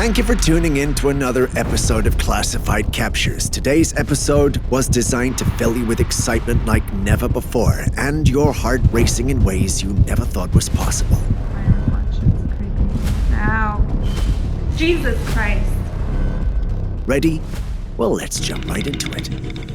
Thank you for tuning in to another episode of Classified Captures. Today's episode was designed to fill you with excitement like never before, and your heart racing in ways you never thought was possible. My reflection's creepy. Ow. Jesus Christ. Ready? Well, let's jump right into it.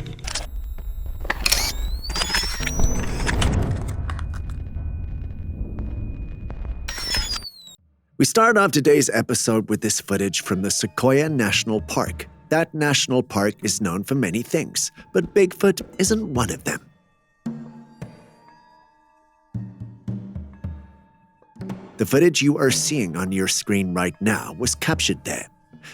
We start off today's episode with this footage from the Sequoia National Park. That national park is known for many things, but Bigfoot isn't one of them. The footage you are seeing on your screen right now was captured there.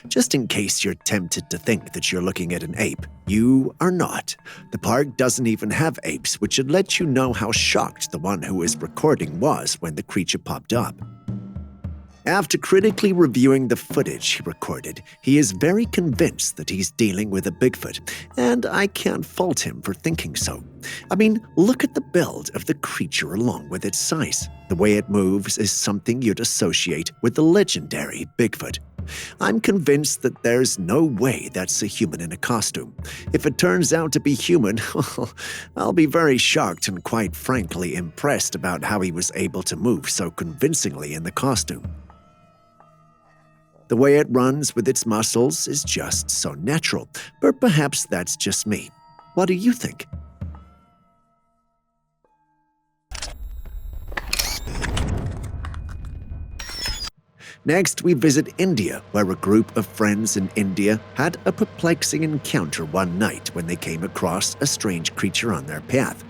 Just in case you're tempted to think that you're looking at an ape, you are not. The park doesn't even have apes, which should let you know how shocked the one who is recording was when the creature popped up. After critically reviewing the footage he recorded, he is very convinced that he's dealing with a Bigfoot, and I can't fault him for thinking so. I mean, look at the build of the creature along with its size. The way it moves is something you'd associate with the legendary Bigfoot. I'm convinced that there's no way that's a human in a costume. If it turns out to be human, I'll be very shocked and quite frankly impressed about how he was able to move so convincingly in the costume. The way it runs with its muscles is just so natural, but perhaps that's just me. What do you think? Next, we visit India, where a group of friends in India had a perplexing encounter one night when they came across a strange creature on their path.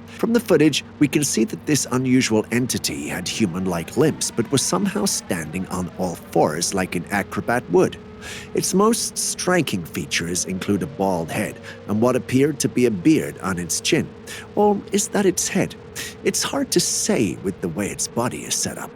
From the footage, we can see that this unusual entity had human-like limbs, but was somehow standing on all fours like an acrobat would. Its most striking features include a bald head and what appeared to be a beard on its chin. Or is that its head? It's hard to say with the way its body is set up.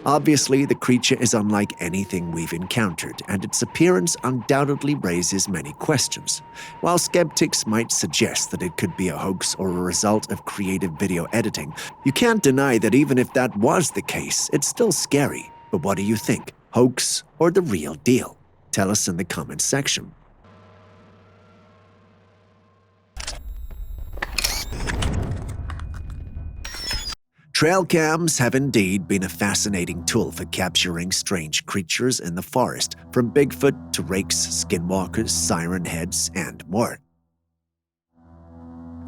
Obviously, the creature is unlike anything we've encountered, and its appearance undoubtedly raises many questions. While skeptics might suggest that it could be a hoax or a result of creative video editing, you can't deny that even if that was the case, it's still scary. But what do you think? Hoax or the real deal? Tell us in the comments section. Trail cams have indeed been a fascinating tool for capturing strange creatures in the forest, from Bigfoot to rakes, skinwalkers, siren heads, and more.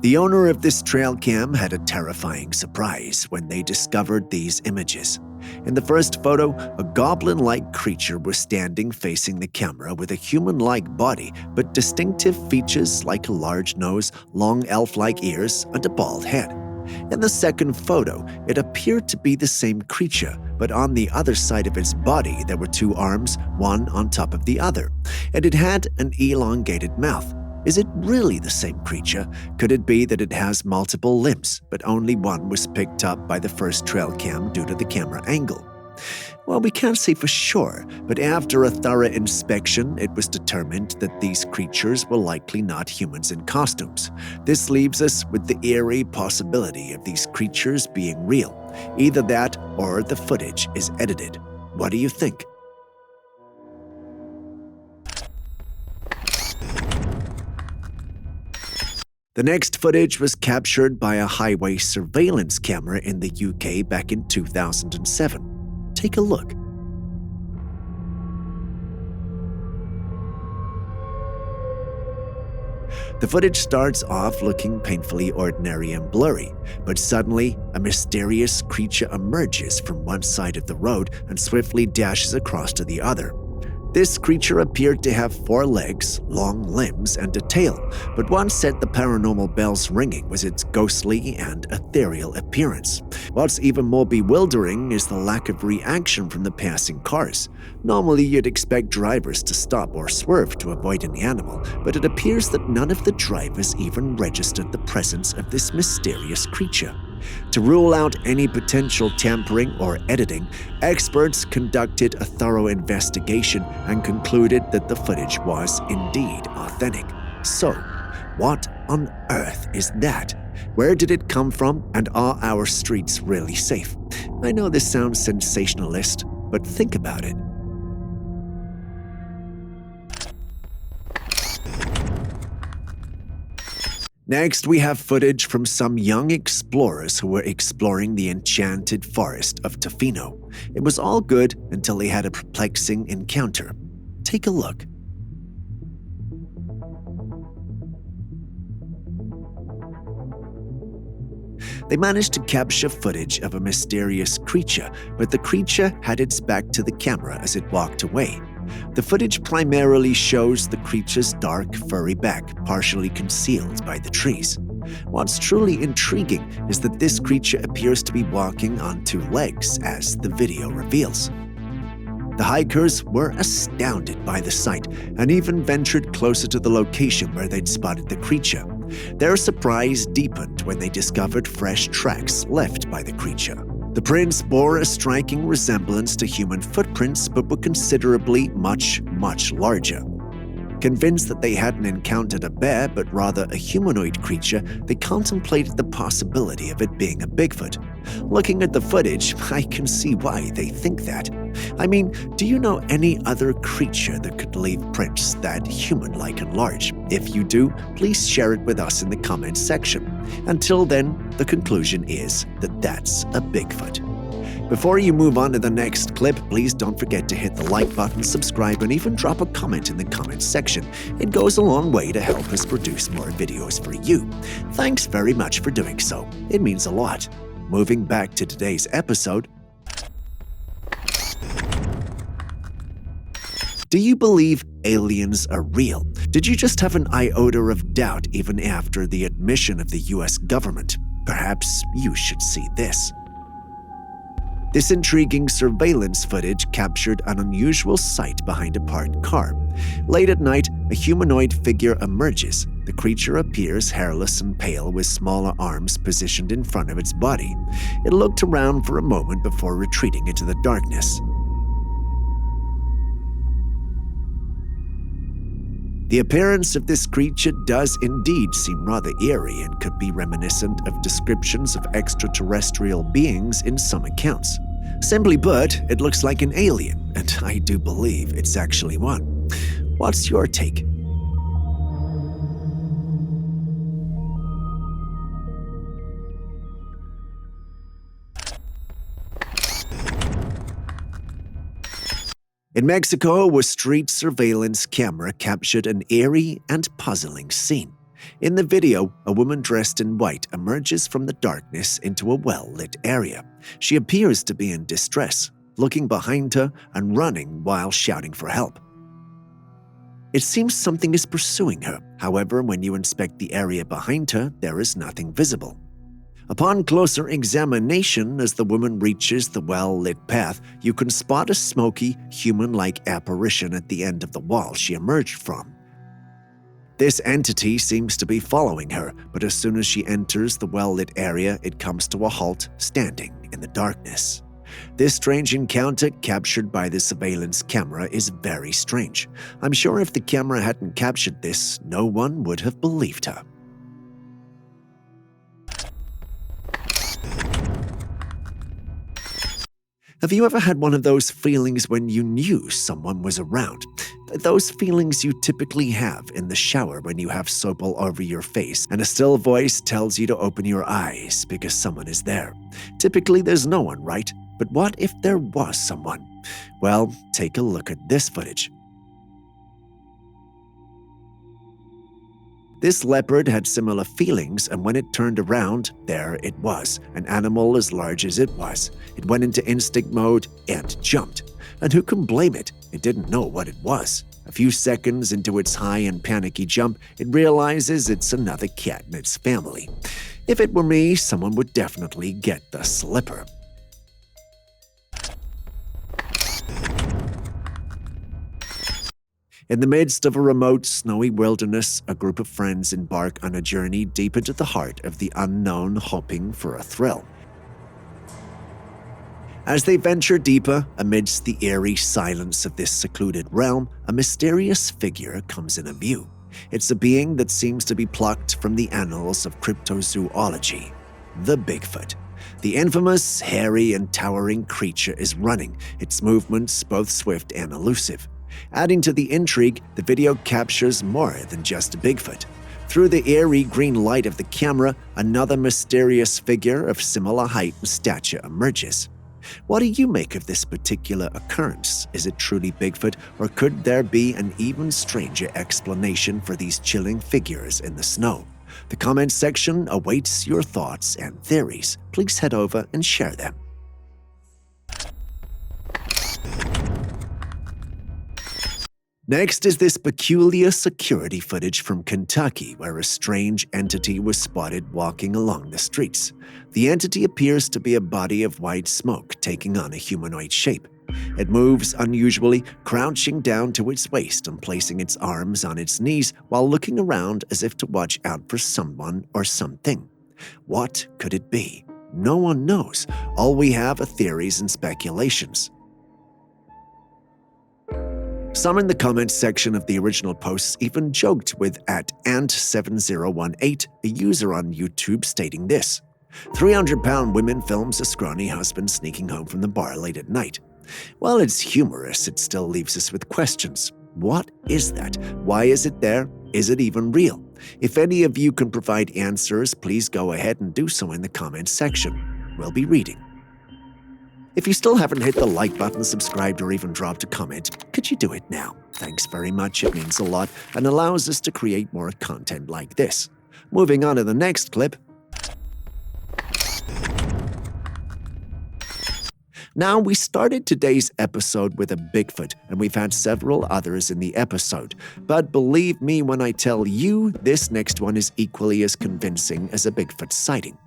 The owner of this trail cam had a terrifying surprise when they discovered these images. In the first photo, a goblin-like creature was standing facing the camera with a human-like body, but distinctive features like a large nose, long elf-like ears, and a bald head. In the second photo, it appeared to be the same creature, but on the other side of its body there were two arms, one on top of the other, and it had an elongated mouth. Is it really the same creature? Could it be that it has multiple limbs, but only one was picked up by the first trail cam due to the camera angle? Well, we can't say for sure, but after a thorough inspection, it was determined that these creatures were likely not humans in costumes. This leaves us with the eerie possibility of these creatures being real. Either that or the footage is edited. What do you think? The next footage was captured by a highway surveillance camera in the UK back in 2007. Take a look. The footage starts off looking painfully ordinary and blurry, but suddenly a mysterious creature emerges from one side of the road and swiftly dashes across to the other. This creature appeared to have 4 legs, long limbs, and a tail, but what set the paranormal bells ringing was its ghostly and ethereal appearance. What's even more bewildering is the lack of reaction from the passing cars. Normally, you'd expect drivers to stop or swerve to avoid an animal, but it appears that none of the drivers even registered the presence of this mysterious creature. To rule out any potential tampering or editing, experts conducted a thorough investigation and concluded that the footage was indeed authentic. So, what on earth is that? Where did it come from, and are our streets really safe? I know this sounds sensationalist, but think about it. Next, we have footage from some young explorers who were exploring the Enchanted forest of Tofino. It was all good until they had a perplexing encounter. Take a look. They managed to capture footage of a mysterious creature, but the creature had its back to the camera as it walked away. The footage primarily shows the creature's dark, furry back partially concealed by the trees. What's truly intriguing is that this creature appears to be walking on two legs, as the video reveals. The hikers were astounded by the sight and even ventured closer to the location where they'd spotted the creature. Their surprise deepened when they discovered fresh tracks left by the creature. The prints bore a striking resemblance to human footprints but were considerably much larger. Convinced that they hadn't encountered a bear but rather a humanoid creature, they contemplated the possibility of it being a Bigfoot. Looking at the footage, I can see why they think that. I mean, do you know any other creature that could leave prints that human-like and large? If you do, please share it with us in the comments section. Until then, the conclusion is that that's a Bigfoot. Before you move on to the next clip, please don't forget to hit the like button, subscribe, and even drop a comment in the comments section. It goes a long way to help us produce more videos for you. Thanks very much for doing so. It means a lot. Moving back to today's episode. Do you believe aliens are real? Did you just have an iota of doubt even after the admission of the US government? Perhaps you should see this. This intriguing surveillance footage captured an unusual sight behind a parked car. Late at night, a humanoid figure emerges. The creature appears hairless and pale with smaller arms positioned in front of its body. It looked around for a moment before retreating into the darkness. The appearance of this creature does indeed seem rather eerie and could be reminiscent of descriptions of extraterrestrial beings in some accounts. Simply put, it looks like an alien, and I do believe it's actually one. What's your take? In Mexico, a street surveillance camera captured an eerie and puzzling scene. In the video, a woman dressed in white emerges from the darkness into a well-lit area. She appears to be in distress, looking behind her and running while shouting for help. It seems something is pursuing her. However, when you inspect the area behind her, there is nothing visible. Upon closer examination, as the woman reaches the well-lit path, you can spot a smoky, human-like apparition at the end of the wall she emerged from. This entity seems to be following her, but as soon as she enters the well-lit area, it comes to a halt, standing in the darkness. This strange encounter captured by the surveillance camera is very strange. I'm sure if the camera hadn't captured this, no one would have believed her. Have you ever had one of those feelings when you knew someone was around? Those feelings you typically have in the shower when you have soap all over your face and a still voice tells you to open your eyes because someone is there. Typically there's no one, right? But what if there was someone? Well, take a look at this footage. This leopard had similar feelings, and when it turned around, there it was, an animal as large as it was. It went into instinct mode and jumped. And who can blame it? It didn't know what it was. A few seconds into its high and panicky jump, it realizes it's another cat in its family. If it were me, someone would definitely get the slipper. In the midst of a remote, snowy wilderness, a group of friends embark on a journey deep into the heart of the unknown, hoping for a thrill. As they venture deeper, amidst the eerie silence of this secluded realm, a mysterious figure comes into view. It's a being that seems to be plucked from the annals of cryptozoology, the Bigfoot. The infamous, hairy, and towering creature is running, its movements both swift and elusive. Adding to the intrigue, the video captures more than just a Bigfoot. Through the eerie green light of the camera, another mysterious figure of similar height and stature emerges. What do you make of this particular occurrence? Is it truly Bigfoot, or could there be an even stranger explanation for these chilling figures in the snow? The comments section awaits your thoughts and theories. Please head over and share them. Next is this peculiar security footage from Kentucky where a strange entity was spotted walking along the streets. The entity appears to be a body of white smoke taking on a humanoid shape. It moves unusually, crouching down to its waist and placing its arms on its knees while looking around as if to watch out for someone or something. What could it be? No one knows. All we have are theories and speculations. Some in the comments section of the original posts even joked with @ant7018, a user on YouTube, stating this: 300-pound woman films a scrawny husband sneaking home from the bar late at night. While it's humorous, it still leaves us with questions. What is that? Why is it there? Is it even real? If any of you can provide answers, please go ahead and do so in the comments section. We'll be reading. If you still haven't hit the like button, subscribed, or even dropped a comment, could you do it now? Thanks very much, it means a lot and allows us to create more content like this. Moving on to the next clip. Now, we started today's episode with a Bigfoot, and we've had several others in the episode. But believe me when I tell you, this next one is equally as convincing as a Bigfoot sighting.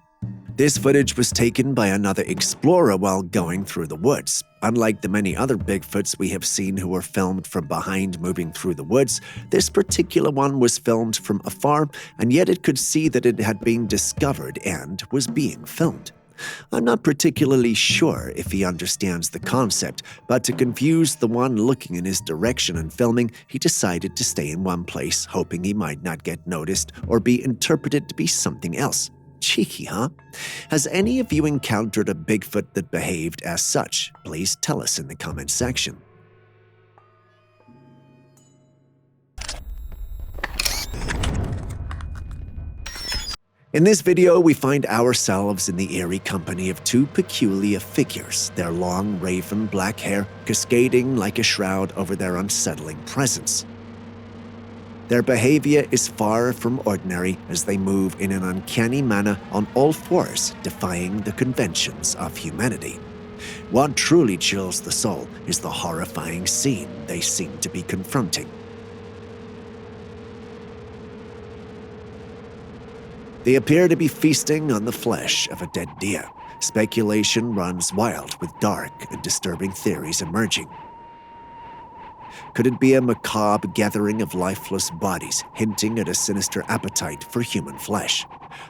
This footage was taken by another explorer while going through the woods. Unlike the many other Bigfoots we have seen who were filmed from behind moving through the woods, this particular one was filmed from afar, and yet it could see that it had been discovered and was being filmed. I'm not particularly sure if he understands the concept, but to confuse the one looking in his direction and filming, he decided to stay in one place, hoping he might not get noticed or be interpreted to be something else. Cheeky, huh? Has any of you encountered a Bigfoot that behaved as such? Please tell us in the comments section. In this video, we find ourselves in the eerie company of two peculiar figures, their long raven black hair cascading like a shroud over their unsettling presence. Their behavior is far from ordinary as they move in an uncanny manner on all fours, defying the conventions of humanity. What truly chills the soul is the horrifying scene they seem to be confronting. They appear to be feasting on the flesh of a dead deer. Speculation runs wild with dark and disturbing theories emerging. Could it be a macabre gathering of lifeless bodies, hinting at a sinister appetite for human flesh?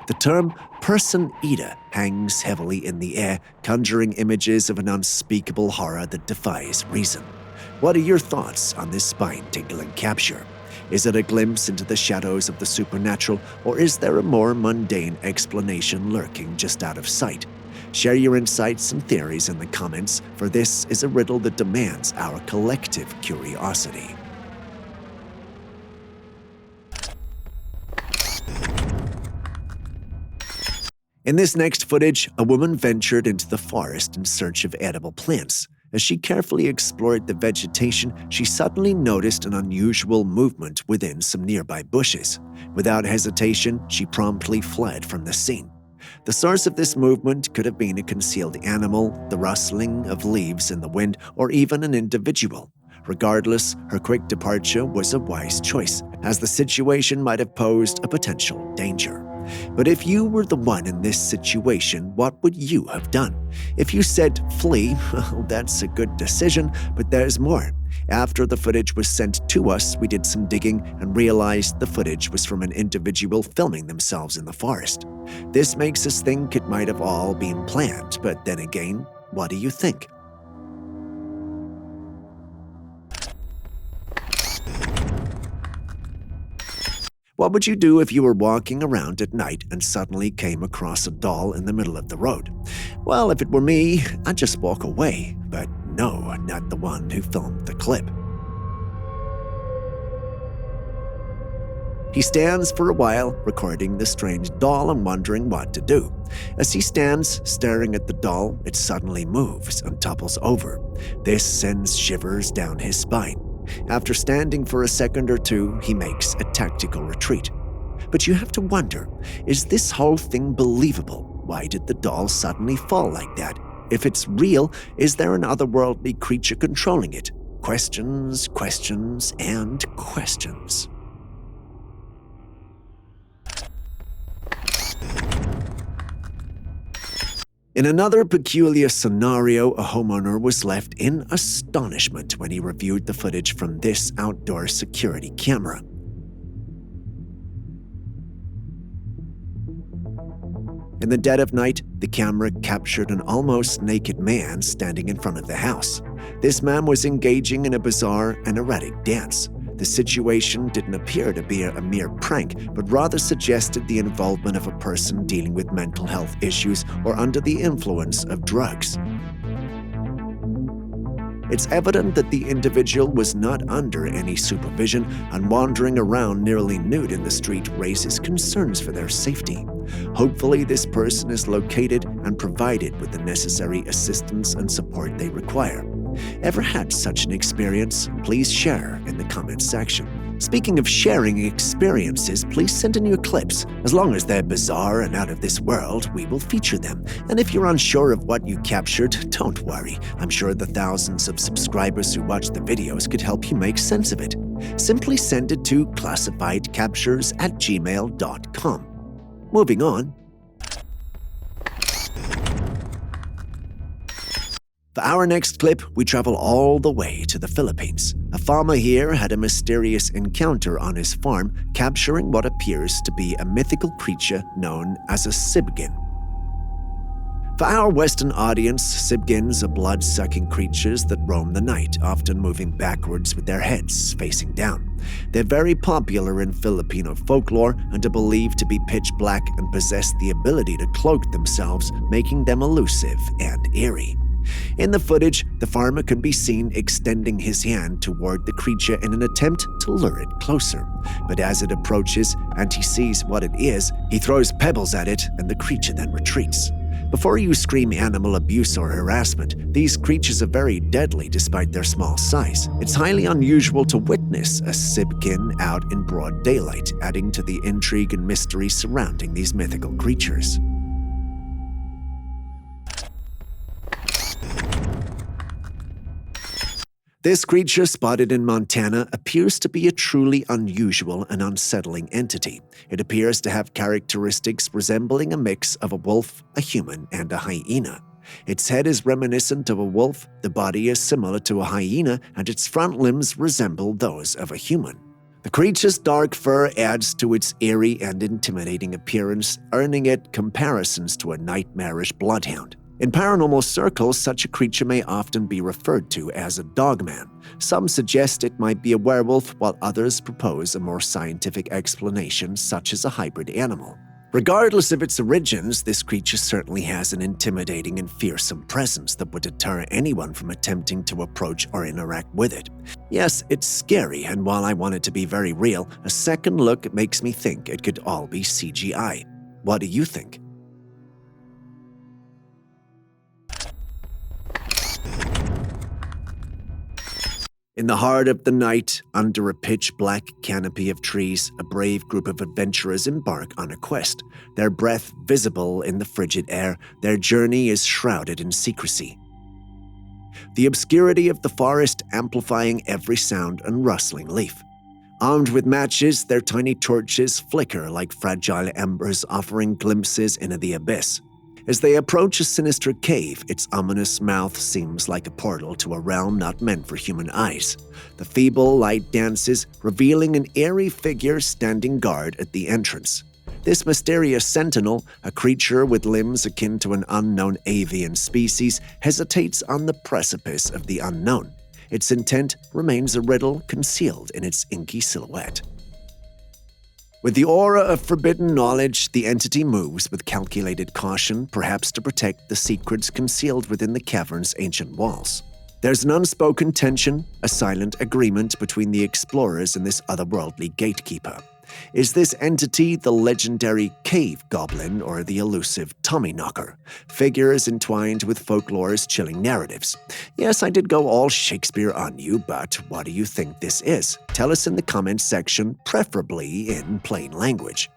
The term person eater hangs heavily in the air, conjuring images of an unspeakable horror that defies reason. What are your thoughts on this spine-tingling capture? Is it a glimpse into the shadows of the supernatural, or is there a more mundane explanation lurking just out of sight? Share your insights and theories in the comments, for this is a riddle that demands our collective curiosity. In this next footage, a woman ventured into the forest in search of edible plants. As she carefully explored the vegetation, she suddenly noticed an unusual movement within some nearby bushes. Without hesitation, she promptly fled from the scene. The source of this movement could have been a concealed animal, the rustling of leaves in the wind, or even an individual. Regardless, her quick departure was a wise choice, as the situation might have posed a potential danger. But if you were the one in this situation, what would you have done? If you said flee, well, that's a good decision, but there's more. After the footage was sent to us, we did some digging and realized the footage was from an individual filming themselves in the forest. This makes us think it might have all been planned, but then again, what do you think? What would you do if you were walking around at night and suddenly came across a doll in the middle of the road? Well, if it were me, I'd just walk away, but no, not the one who filmed the clip. He stands for a while, recording the strange doll and wondering what to do. As he stands staring at the doll, it suddenly moves and topples over. This sends shivers down his spine. After standing for a second or two, he makes a tactical retreat. But you have to wonder, is this whole thing believable? Why did the doll suddenly fall like that? If it's real, is there an otherworldly creature controlling it? Questions, questions, and questions. In another peculiar scenario, a homeowner was left in astonishment when he reviewed the footage from this outdoor security camera. In the dead of night, the camera captured an almost naked man standing in front of the house. This man was engaging in a bizarre and erratic dance. The situation didn't appear to be a mere prank, but rather suggested the involvement of a person dealing with mental health issues or under the influence of drugs. It's evident that the individual was not under any supervision, and wandering around nearly nude in the street raises concerns for their safety. Hopefully, this person is located and provided with the necessary assistance and support they require. Ever had such an experience? Please share in the comments section. Speaking of sharing experiences, please send in your clips. As long as they're bizarre and out of this world, we will feature them. And if you're unsure of what you captured, don't worry. I'm sure the thousands of subscribers who watch the videos could help you make sense of it. Simply send it to classifiedcaptures@gmail.com. Moving on. For our next clip, we travel all the way to the Philippines. A farmer here had a mysterious encounter on his farm, capturing what appears to be a mythical creature known as a sibgin. For our Western audience, sibgins are blood-sucking creatures that roam the night, often moving backwards with their heads facing down. They're very popular in Filipino folklore and are believed to be pitch black and possess the ability to cloak themselves, making them elusive and eerie. In the footage, the farmer can be seen extending his hand toward the creature in an attempt to lure it closer. But as it approaches and he sees what it is, he throws pebbles at it and the creature then retreats. Before you scream animal abuse or harassment, these creatures are very deadly despite their small size. It's highly unusual to witness a sibgin out in broad daylight, adding to the intrigue and mystery surrounding these mythical creatures. This creature, spotted in Montana, appears to be a truly unusual and unsettling entity. It appears to have characteristics resembling a mix of a wolf, a human, and a hyena. Its head is reminiscent of a wolf, the body is similar to a hyena, and its front limbs resemble those of a human. The creature's dark fur adds to its eerie and intimidating appearance, earning it comparisons to a nightmarish bloodhound. In paranormal circles, such a creature may often be referred to as a dogman. Some suggest it might be a werewolf, while others propose a more scientific explanation, such as a hybrid animal. Regardless of its origins, this creature certainly has an intimidating and fearsome presence that would deter anyone from attempting to approach or interact with it. Yes, it's scary, and while I want it to be very real, a second look makes me think it could all be CGI. What do you think? In the heart of the night, under a pitch-black canopy of trees, a brave group of adventurers embark on a quest. Their breath visible in the frigid air, their journey is shrouded in secrecy. The obscurity of the forest amplifying every sound and rustling leaf. Armed with matches, their tiny torches flicker like fragile embers, offering glimpses into the abyss. As they approach a sinister cave, its ominous mouth seems like a portal to a realm not meant for human eyes. The feeble light dances, revealing an eerie figure standing guard at the entrance. This mysterious sentinel, a creature with limbs akin to an unknown avian species, hesitates on the precipice of the unknown. Its intent remains a riddle concealed in its inky silhouette. With the aura of forbidden knowledge, the entity moves with calculated caution, perhaps to protect the secrets concealed within the cavern's ancient walls. There's an unspoken tension, a silent agreement between the explorers and this otherworldly gatekeeper. Is this entity the legendary cave goblin or the elusive Tommyknocker? Figures entwined with folklore's chilling narratives. Yes, I did go all Shakespeare on you, but what do you think this is? Tell us in the comments section, preferably in plain language.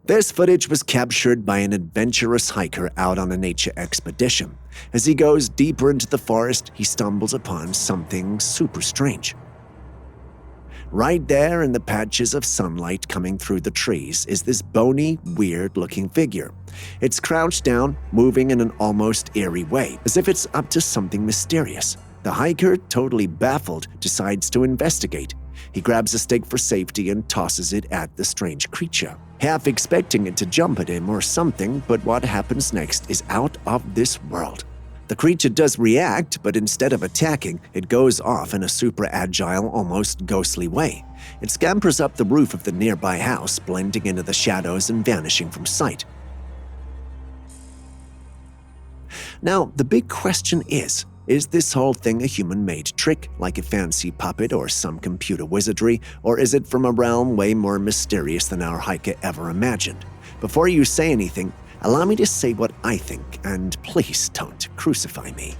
This footage was captured by an adventurous hiker out on a nature expedition. As he goes deeper into the forest, he stumbles upon something super strange. Right there in the patches of sunlight coming through the trees is this bony, weird-looking figure. It's crouched down, moving in an almost eerie way, as if it's up to something mysterious. The hiker, totally baffled, decides to investigate. He grabs a stick for safety and tosses it at the strange creature, half expecting it to jump at him or something, but what happens next is out of this world. The creature does react, but instead of attacking, it goes off in a super agile, almost ghostly way. It scampers up the roof of the nearby house, blending into the shadows and vanishing from sight. Now, the big question is this whole thing a human-made trick, like a fancy puppet or some computer wizardry, or is it from a realm way more mysterious than our hiker ever imagined? Before you say anything, allow me to say what I think, and please don't crucify me.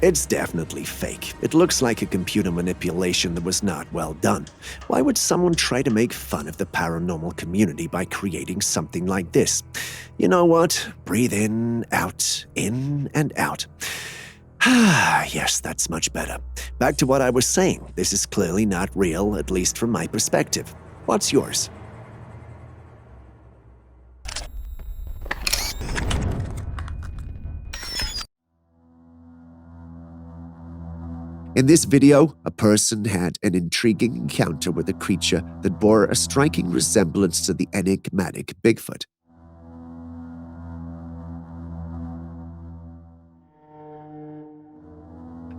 It's definitely fake. It looks like a computer manipulation that was not well done. Why would someone try to make fun of the paranormal community by creating something like this? You know what? Breathe in and out. Yes, that's much better. Back to what I was saying. This is clearly not real, at least from my perspective. What's yours? In this video, a person had an intriguing encounter with a creature that bore a striking resemblance to the enigmatic Bigfoot.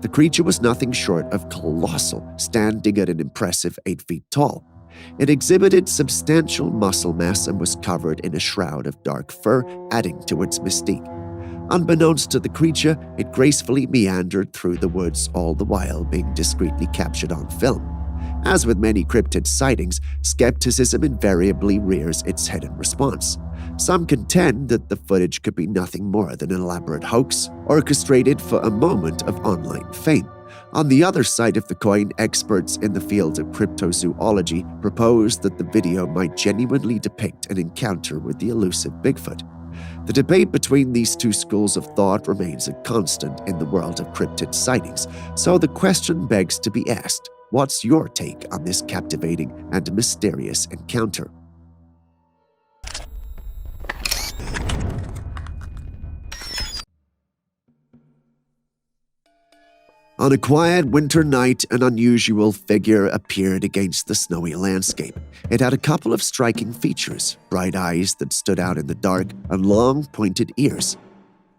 The creature was nothing short of colossal, standing at an impressive 8 feet tall. It exhibited substantial muscle mass and was covered in a shroud of dark fur, adding to its mystique. Unbeknownst to the creature, it gracefully meandered through the woods, all the while being discreetly captured on film. As with many cryptid sightings, skepticism invariably rears its head in response. Some contend that the footage could be nothing more than an elaborate hoax, orchestrated for a moment of online fame. On the other side of the coin, experts in the field of cryptozoology propose that the video might genuinely depict an encounter with the elusive Bigfoot. The debate between these two schools of thought remains a constant in the world of cryptid sightings, so the question begs to be asked, what's your take on this captivating and mysterious encounter? On a quiet winter night, an unusual figure appeared against the snowy landscape. It had a couple of striking features: bright eyes that stood out in the dark and long, pointed ears.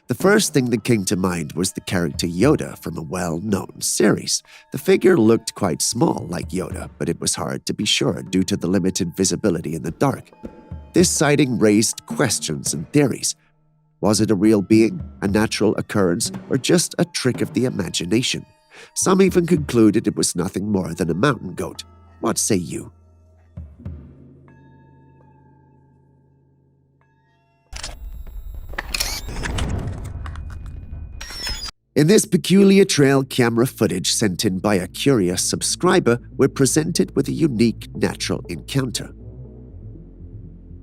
The first thing that came to mind was the character Yoda from a well-known series. The figure looked quite small, like Yoda, but it was hard to be sure due to the limited visibility in the dark. This sighting raised questions and theories. Was it a real being, a natural occurrence, or just a trick of the imagination? Some even concluded it was nothing more than a mountain goat. What say you? In this peculiar trail camera footage sent in by a curious subscriber, we're presented with a unique natural encounter.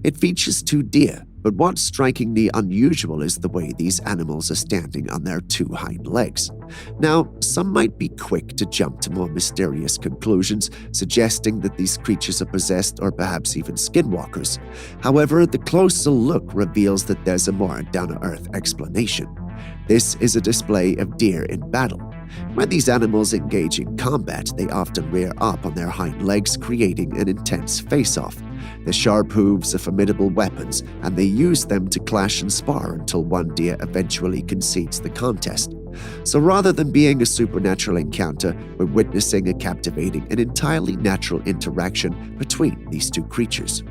It features 2 deer, but what's strikingly unusual is the way these animals are standing on their 2 hind legs. Now, some might be quick to jump to more mysterious conclusions, suggesting that these creatures are possessed or perhaps even skinwalkers. However, the closer look reveals that there's a more down-to-earth explanation. This is a display of deer in battle. When these animals engage in combat, they often rear up on their hind legs, creating an intense face-off. The sharp hooves are formidable weapons, and they use them to clash and spar until one deer eventually concedes the contest. So rather than being a supernatural encounter, we're witnessing a captivating and entirely natural interaction between these two creatures.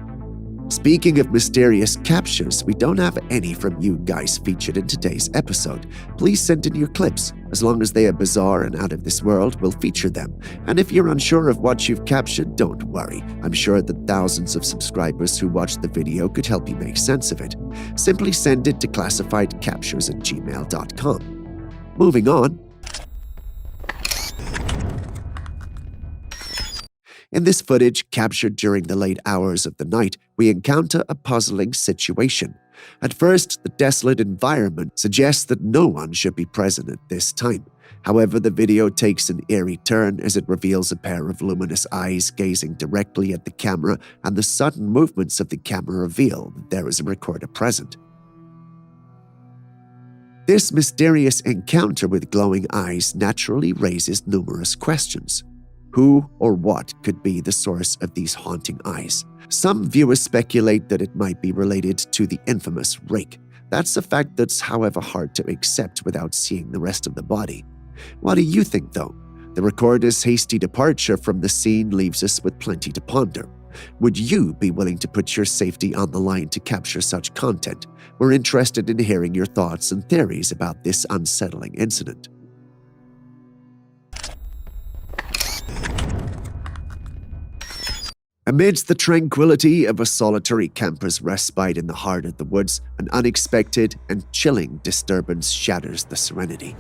Speaking of mysterious captures, we don't have any from you guys featured in today's episode. Please send in your clips. As long as they are bizarre and out of this world, we'll feature them. And if you're unsure of what you've captured, don't worry. I'm sure that thousands of subscribers who watched the video could help you make sense of it. Simply send it to classifiedcaptures@gmail.com. Moving on. In this footage, captured during the late hours of the night, we encounter a puzzling situation. At first, the desolate environment suggests that no one should be present at this time. However, the video takes an eerie turn as it reveals a pair of luminous eyes gazing directly at the camera, and the sudden movements of the camera reveal that there is a recorder present. This mysterious encounter with glowing eyes naturally raises numerous questions. Who or what could be the source of these haunting eyes? Some viewers speculate that it might be related to the infamous rake. That's a fact that's, however, hard to accept without seeing the rest of the body. What do you think, though? The recorder's hasty departure from the scene leaves us with plenty to ponder. Would you be willing to put your safety on the line to capture such content? We're interested in hearing your thoughts and theories about this unsettling incident. Amidst the tranquility of a solitary camper's respite in the heart of the woods, an unexpected and chilling disturbance shatters the serenity.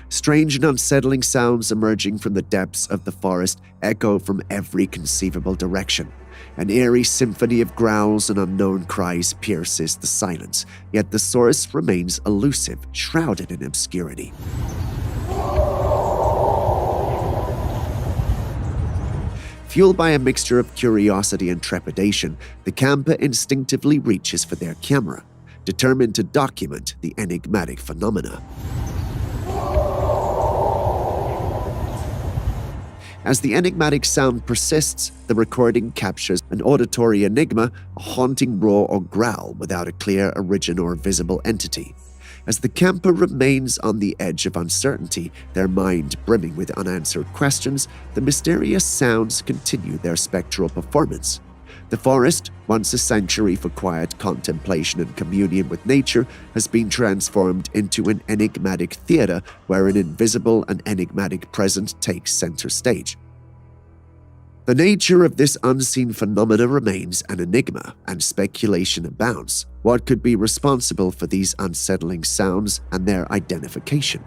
Strange and unsettling sounds emerging from the depths of the forest echo from every conceivable direction. An eerie symphony of growls and unknown cries pierces the silence, yet the source remains elusive, shrouded in obscurity. Fueled by a mixture of curiosity and trepidation, the camper instinctively reaches for their camera, determined to document the enigmatic phenomena. As the enigmatic sound persists, the recording captures an auditory enigma, a haunting roar or growl without a clear origin or visible entity. As the camper remains on the edge of uncertainty, their mind brimming with unanswered questions, the mysterious sounds continue their spectral performance. The forest, once a sanctuary for quiet contemplation and communion with nature, has been transformed into an enigmatic theater where an invisible and enigmatic presence takes center stage. The nature of this unseen phenomena remains an enigma, and speculation abounds. What could be responsible for these unsettling sounds and their identification?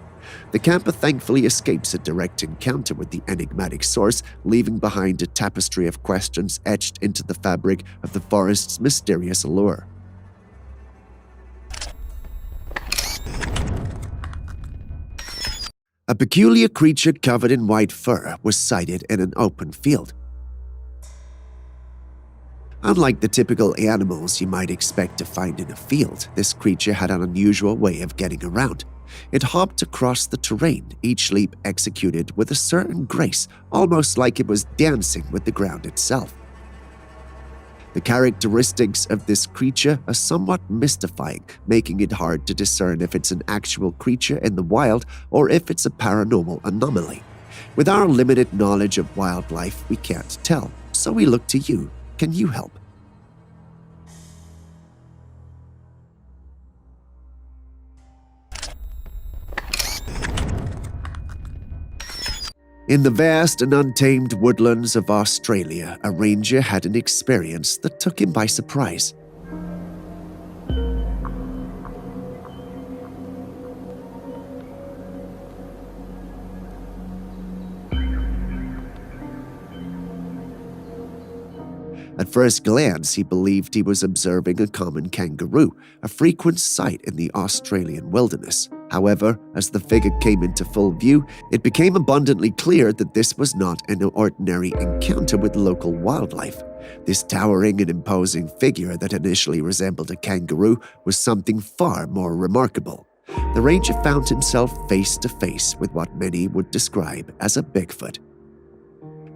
The camper thankfully escapes a direct encounter with the enigmatic source, leaving behind a tapestry of questions etched into the fabric of the forest's mysterious allure. A peculiar creature covered in white fur was sighted in an open field. Unlike the typical animals you might expect to find in a field, this creature had an unusual way of getting around. It hopped across the terrain, each leap executed with a certain grace, almost like it was dancing with the ground itself. The characteristics of this creature are somewhat mystifying, making it hard to discern if it's an actual creature in the wild or if it's a paranormal anomaly. With our limited knowledge of wildlife, we can't tell, so we look to you. Can you help? In the vast and untamed woodlands of Australia, a ranger had an experience that took him by surprise. At first glance, he believed he was observing a common kangaroo, a frequent sight in the Australian wilderness. However, as the figure came into full view, it became abundantly clear that this was not an ordinary encounter with local wildlife. This towering and imposing figure that initially resembled a kangaroo was something far more remarkable. The ranger found himself face to face with what many would describe as a Bigfoot.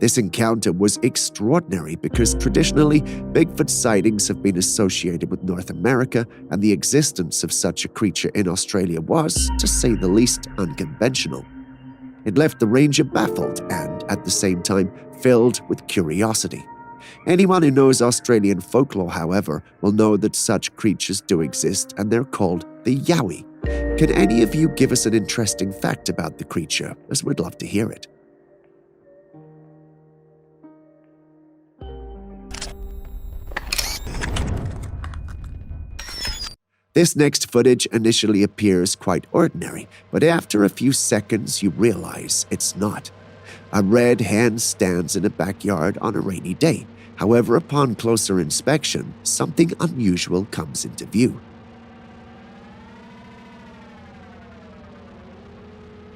This encounter was extraordinary because traditionally, Bigfoot sightings have been associated with North America, and the existence of such a creature in Australia was, to say the least, unconventional. It left the ranger baffled and, at the same time, filled with curiosity. Anyone who knows Australian folklore, however, will know that such creatures do exist, and they're called the Yowie. Can any of you give us an interesting fact about the creature, as we'd love to hear it? This next footage initially appears quite ordinary, but after a few seconds you realize it's not. A red hen stands in a backyard on a rainy day. However, upon closer inspection, something unusual comes into view.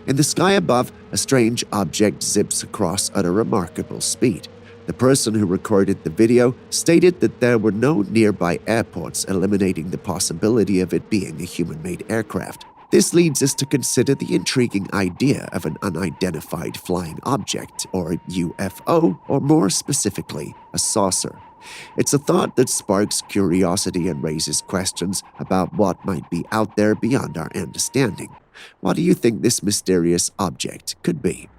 In the sky above, a strange object zips across at a remarkable speed. The person who recorded the video stated that there were no nearby airports, eliminating the possibility of it being a human-made aircraft. This leads us to consider the intriguing idea of an unidentified flying object, or UFO, or more specifically, a saucer. It's a thought that sparks curiosity and raises questions about what might be out there beyond our understanding. What do you think this mysterious object could be?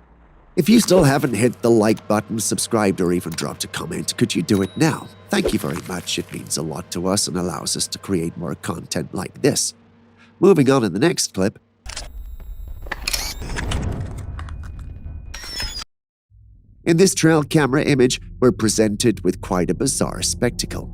If you still haven't hit the like button, subscribed, or even dropped a comment, could you do it now? Thank you very much. It means a lot to us and allows us to create more content like this. Moving on to the next clip. In this trail camera image, we're presented with quite a bizarre spectacle.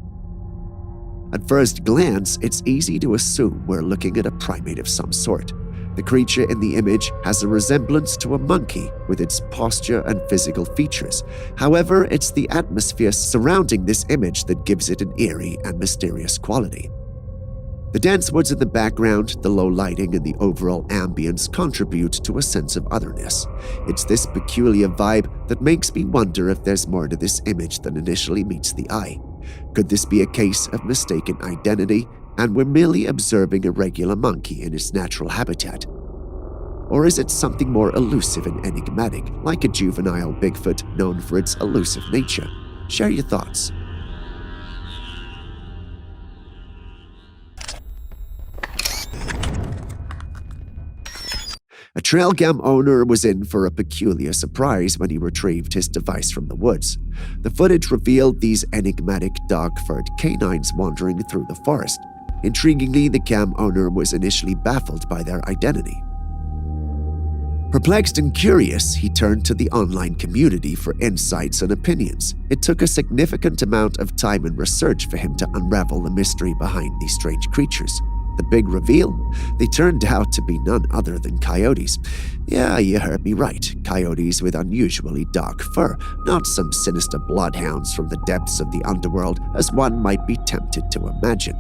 At first glance, it's easy to assume we're looking at a primate of some sort. The creature in the image has a resemblance to a monkey with its posture and physical features. However, it's the atmosphere surrounding this image that gives it an eerie and mysterious quality. The dense woods in the background, the low lighting, and the overall ambience contribute to a sense of otherness. It's this peculiar vibe that makes me wonder if there's more to this image than initially meets the eye. Could this be a case of mistaken identity, and we're merely observing a regular monkey in its natural habitat? Or is it something more elusive and enigmatic, like a juvenile Bigfoot known for its elusive nature? Share your thoughts. A trail cam owner was in for a peculiar surprise when he retrieved his device from the woods. The footage revealed these enigmatic dark-furred canines wandering through the forest. Intriguingly, the cam owner was initially baffled by their identity. Perplexed and curious, he turned to the online community for insights and opinions. It took a significant amount of time and research for him to unravel the mystery behind these strange creatures. The big reveal? They turned out to be none other than coyotes. Yeah, you heard me right. Coyotes with unusually dark fur, not some sinister bloodhounds from the depths of the underworld, as one might be tempted to imagine.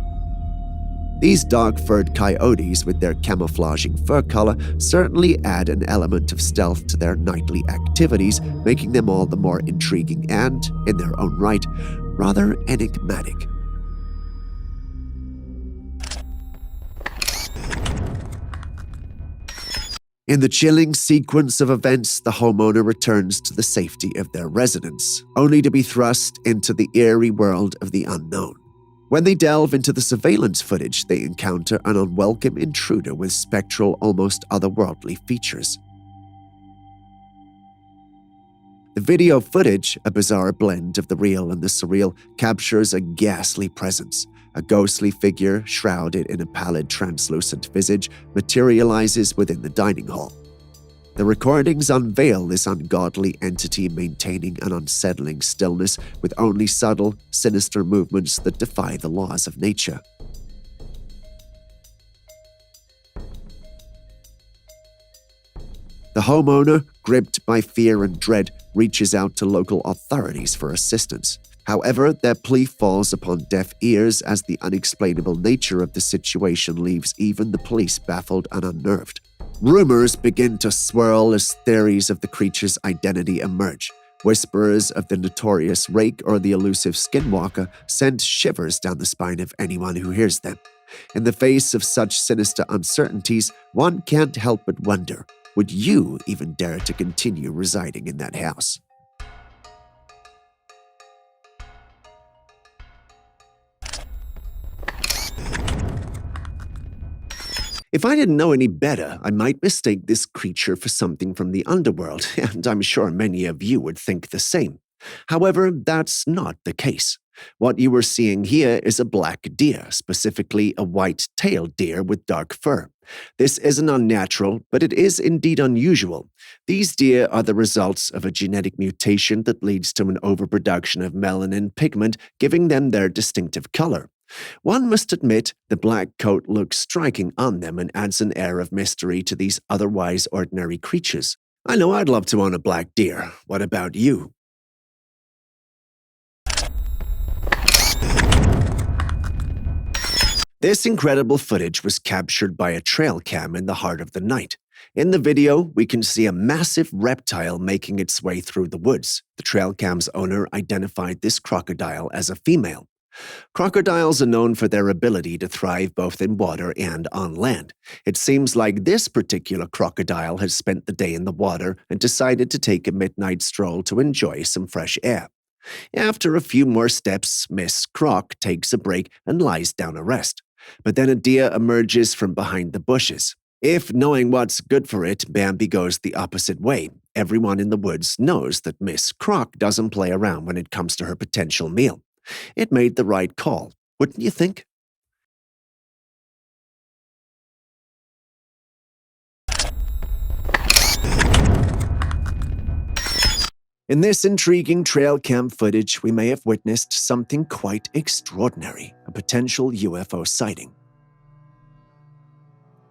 These dark-furred coyotes with their camouflaging fur color certainly add an element of stealth to their nightly activities, making them all the more intriguing and, in their own right, rather enigmatic. In the chilling sequence of events, the homeowner returns to the safety of their residence, only to be thrust into the eerie world of the unknown. When they delve into the surveillance footage, they encounter an unwelcome intruder with spectral, almost otherworldly features. The video footage, a bizarre blend of the real and the surreal, captures a ghastly presence. A ghostly figure, shrouded in a pallid, translucent visage, materializes within the dining hall. The recordings unveil this ungodly entity maintaining an unsettling stillness with only subtle, sinister movements that defy the laws of nature. The homeowner, gripped by fear and dread, reaches out to local authorities for assistance. However, their plea falls upon deaf ears as the unexplainable nature of the situation leaves even the police baffled and unnerved. Rumors begin to swirl as theories of the creature's identity emerge. Whisperers of the notorious rake or the elusive skinwalker send shivers down the spine of anyone who hears them. In the face of such sinister uncertainties, one can't help but wonder, would you even dare to continue residing in that house? If I didn't know any better, I might mistake this creature for something from the underworld, and I'm sure many of you would think the same. However, that's not the case. What you are seeing here is a black deer, specifically a white-tailed deer with dark fur. This isn't unnatural, but it is indeed unusual. These deer are the results of a genetic mutation that leads to an overproduction of melanin pigment, giving them their distinctive color. One must admit the black coat looks striking on them and adds an air of mystery to these otherwise ordinary creatures. I know I'd love to own a black deer. What about you? This incredible footage was captured by a trail cam in the heart of the night. In the video, we can see a massive reptile making its way through the woods. The trail cam's owner identified this crocodile as a female. Crocodiles are known for their ability to thrive both in water and on land. It seems like this particular crocodile has spent the day in the water and decided to take a midnight stroll to enjoy some fresh air. After a few more steps, Miss Croc takes a break and lies down to rest. But then a deer emerges from behind the bushes. If knowing what's good for it, Bambi goes the opposite way. Everyone in the woods knows that Miss Croc doesn't play around when it comes to her potential meal. It made the right call, wouldn't you think? In this intriguing trail cam footage, we may have witnessed something quite extraordinary, a potential UFO sighting.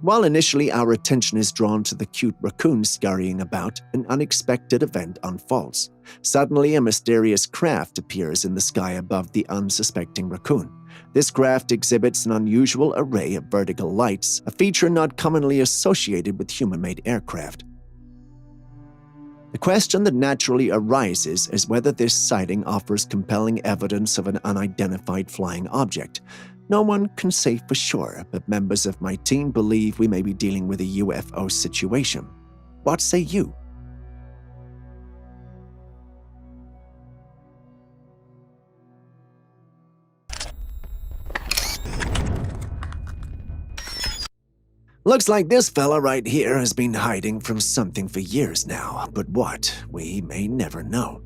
While initially our attention is drawn to the cute raccoon scurrying about, an unexpected event unfolds. Suddenly, a mysterious craft appears in the sky above the unsuspecting raccoon. This craft exhibits an unusual array of vertical lights, a feature not commonly associated with human-made aircraft. The question that naturally arises is whether this sighting offers compelling evidence of an unidentified flying object. No one can say for sure, but members of my team believe we may be dealing with a UFO situation. What say you? Looks like this fella right here has been hiding from something for years now, but what, we may never know.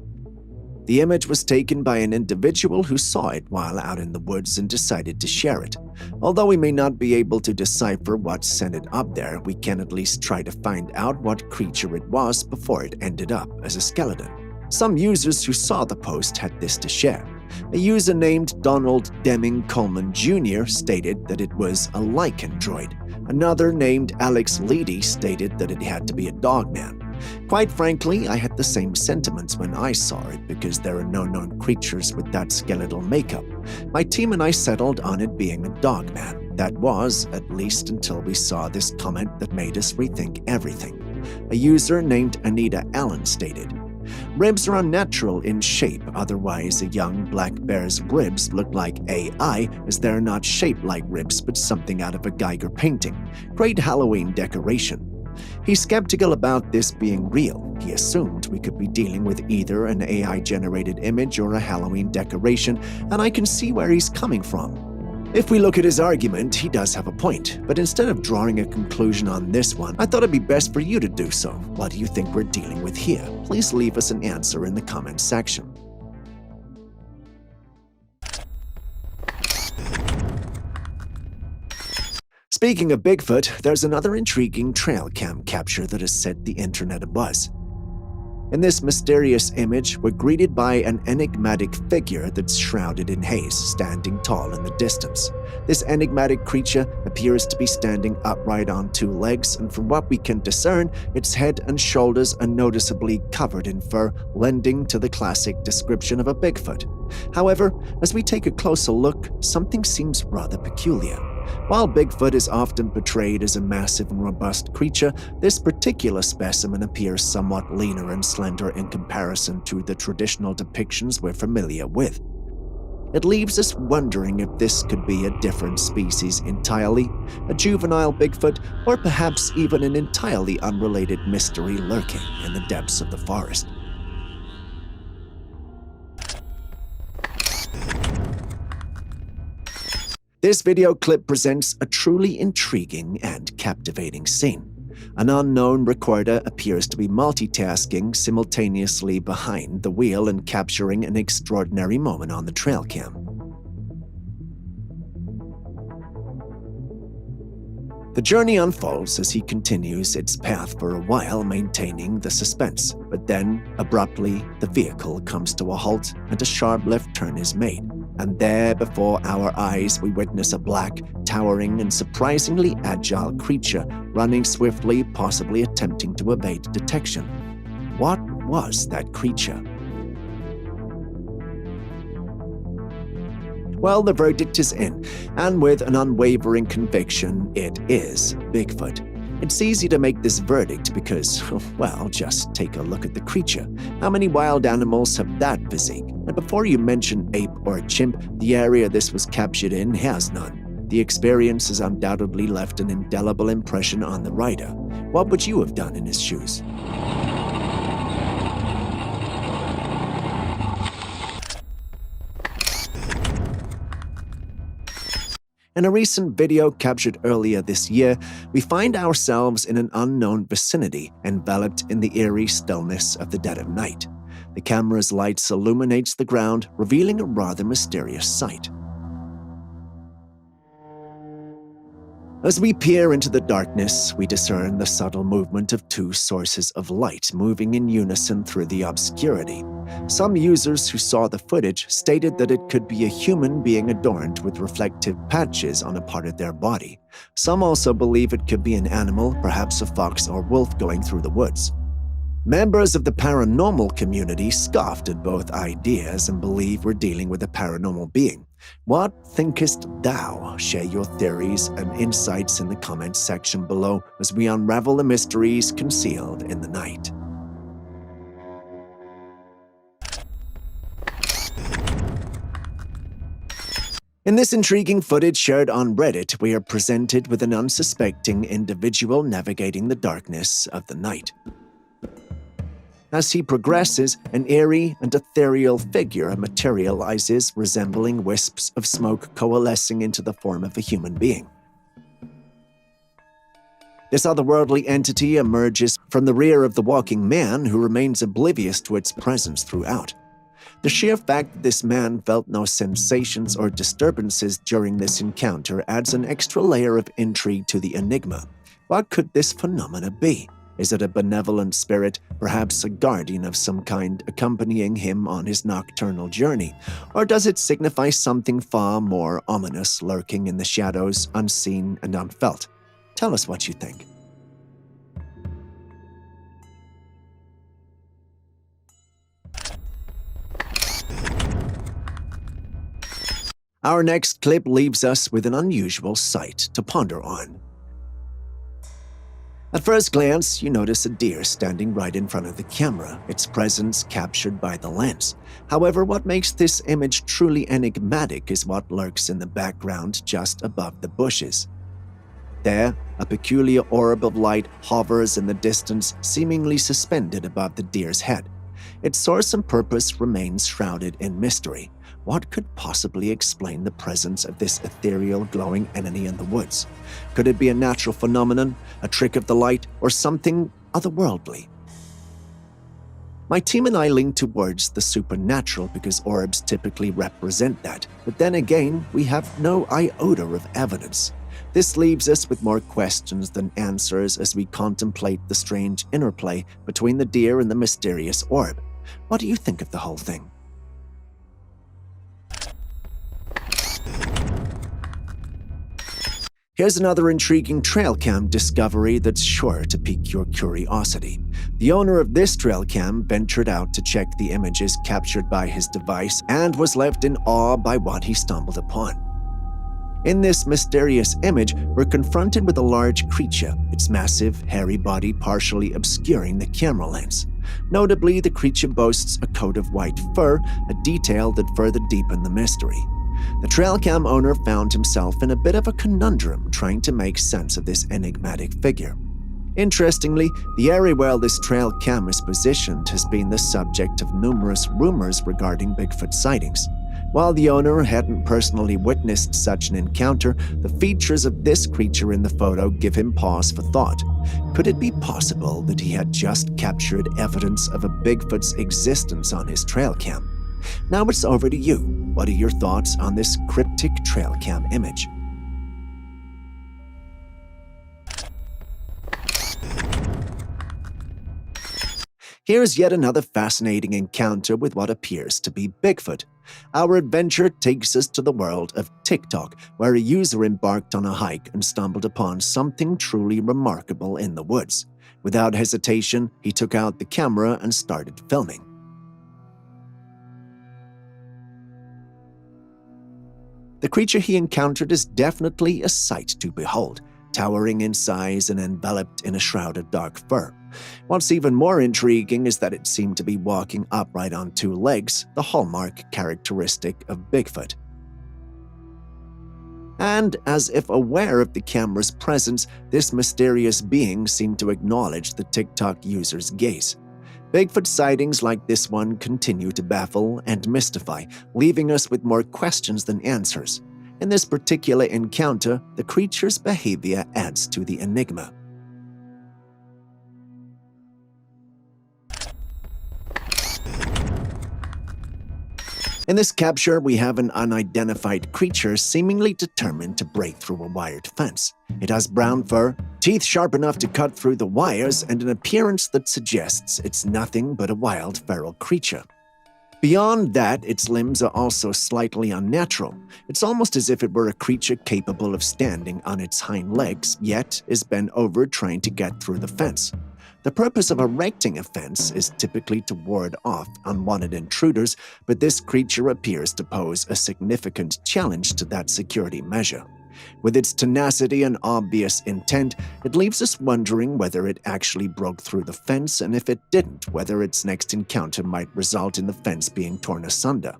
The image was taken by an individual who saw it while out in the woods and decided to share it. Although we may not be able to decipher what sent it up there, we can at least try to find out what creature it was before it ended up as a skeleton. Some users who saw the post had this to share. A user named Donald Deming Coleman Jr. stated that it was a lichen droid. Another named Alex Leedy stated that it had to be a Dogman. Quite frankly, I had the same sentiments when I saw it because there are no known creatures with that skeletal makeup. My team and I settled on it being a Dogman. That was, at least until we saw this comment that made us rethink everything. A user named Anita Allen stated, "Ribs are unnatural in shape, otherwise a young black bear's ribs look like AI as they're not shaped like ribs but something out of a Geiger painting. Great Halloween decoration." He's skeptical about this being real. He assumed we could be dealing with either an AI-generated image or a Halloween decoration, and I can see where he's coming from. If we look at his argument, he does have a point, but instead of drawing a conclusion on this one, I thought it'd be best for you to do so. What do you think we're dealing with here? Please leave us an answer in the comments section. Speaking of Bigfoot, there's another intriguing trail cam capture that has set the internet abuzz. In this mysterious image, we're greeted by an enigmatic figure that's shrouded in haze, standing tall in the distance. This enigmatic creature appears to be standing upright on two legs, and from what we can discern, its head and shoulders are noticeably covered in fur, lending to the classic description of a Bigfoot. However, as we take a closer look, something seems rather peculiar. While Bigfoot is often portrayed as a massive and robust creature, this particular specimen appears somewhat leaner and slender in comparison to the traditional depictions we're familiar with. It leaves us wondering if this could be a different species entirely, a juvenile Bigfoot, or perhaps even an entirely unrelated mystery lurking in the depths of the forest. This video clip presents a truly intriguing and captivating scene. An unknown recorder appears to be multitasking simultaneously behind the wheel and capturing an extraordinary moment on the trail cam. The journey unfolds as he continues its path for a while, maintaining the suspense. But then, abruptly, the vehicle comes to a halt and a sharp left turn is made. And there, before our eyes, we witness a black, towering, and surprisingly agile creature running swiftly, possibly attempting to evade detection. What was that creature? Well, the verdict is in, and with an unwavering conviction, it is Bigfoot. It's easy to make this verdict because, well, just take a look at the creature. How many wild animals have that physique? And before you mention ape or chimp, the area this was captured in has none. The experience has undoubtedly left an indelible impression on the rider. What would you have done in his shoes? In a recent video captured earlier this year, we find ourselves in an unknown vicinity, enveloped in the eerie stillness of the dead of night. The camera's lights illuminates the ground, revealing a rather mysterious sight. As we peer into the darkness, we discern the subtle movement of two sources of light moving in unison through the obscurity. Some users who saw the footage stated that it could be a human being adorned with reflective patches on a part of their body. Some also believe it could be an animal, perhaps a fox or wolf going through the woods. Members of the paranormal community scoffed at both ideas and believe we're dealing with a paranormal being. What thinkest thou? Share your theories and insights in the comments section below as we unravel the mysteries concealed in the night. In this intriguing footage shared on Reddit, we are presented with an unsuspecting individual navigating the darkness of the night. As he progresses, an eerie and ethereal figure materializes, resembling wisps of smoke coalescing into the form of a human being. This otherworldly entity emerges from the rear of the walking man, who remains oblivious to its presence throughout. The sheer fact that this man felt no sensations or disturbances during this encounter adds an extra layer of intrigue to the enigma. What could this phenomena be? Is it a benevolent spirit, perhaps a guardian of some kind accompanying him on his nocturnal journey? Or does it signify something far more ominous lurking in the shadows, unseen and unfelt? Tell us what you think. Our next clip leaves us with an unusual sight to ponder on. At first glance, you notice a deer standing right in front of the camera, its presence captured by the lens. However, what makes this image truly enigmatic is what lurks in the background just above the bushes. There, a peculiar orb of light hovers in the distance, seemingly suspended above the deer's head. Its source and purpose remains shrouded in mystery. What could possibly explain the presence of this ethereal glowing entity in the woods? Could it be a natural phenomenon, a trick of the light, or something otherworldly? My team and I lean towards the supernatural because orbs typically represent that, but then again, we have no iota of evidence. This leaves us with more questions than answers as we contemplate the strange interplay between the deer and the mysterious orb. What do you think of the whole thing? Here's another intriguing trail cam discovery that's sure to pique your curiosity. The owner of this trail cam ventured out to check the images captured by his device and was left in awe by what he stumbled upon. In this mysterious image, we're confronted with a large creature, its massive, hairy body partially obscuring the camera lens. Notably, the creature boasts a coat of white fur, a detail that further deepened the mystery. The trail cam owner found himself in a bit of a conundrum trying to make sense of this enigmatic figure. Interestingly, the area where this trail cam is positioned has been the subject of numerous rumors regarding Bigfoot sightings. While the owner hadn't personally witnessed such an encounter, the features of this creature in the photo give him pause for thought. Could it be possible that he had just captured evidence of a Bigfoot's existence on his trail cam? Now it's over to you. What are your thoughts on this cryptic trail cam image? Here's yet another fascinating encounter with what appears to be Bigfoot. Our adventure takes us to the world of TikTok, where a user embarked on a hike and stumbled upon something truly remarkable in the woods. Without hesitation, he took out the camera and started filming. The creature he encountered is definitely a sight to behold, towering in size and enveloped in a shroud of dark fur. What's even more intriguing is that it seemed to be walking upright on two legs, the hallmark characteristic of Bigfoot. And as if aware of the camera's presence, this mysterious being seemed to acknowledge the TikTok user's gaze. Bigfoot sightings like this one continue to baffle and mystify, leaving us with more questions than answers. In this particular encounter, the creature's behavior adds to the enigma. In this capture, we have an unidentified creature seemingly determined to break through a wired fence. It has brown fur, teeth sharp enough to cut through the wires, and an appearance that suggests it's nothing but a wild feral creature. Beyond that, its limbs are also slightly unnatural. It's almost as if it were a creature capable of standing on its hind legs, yet is bent over trying to get through the fence. The purpose of erecting a fence is typically to ward off unwanted intruders, but this creature appears to pose a significant challenge to that security measure. With its tenacity and obvious intent, it leaves us wondering whether it actually broke through the fence, and if it didn't, whether its next encounter might result in the fence being torn asunder.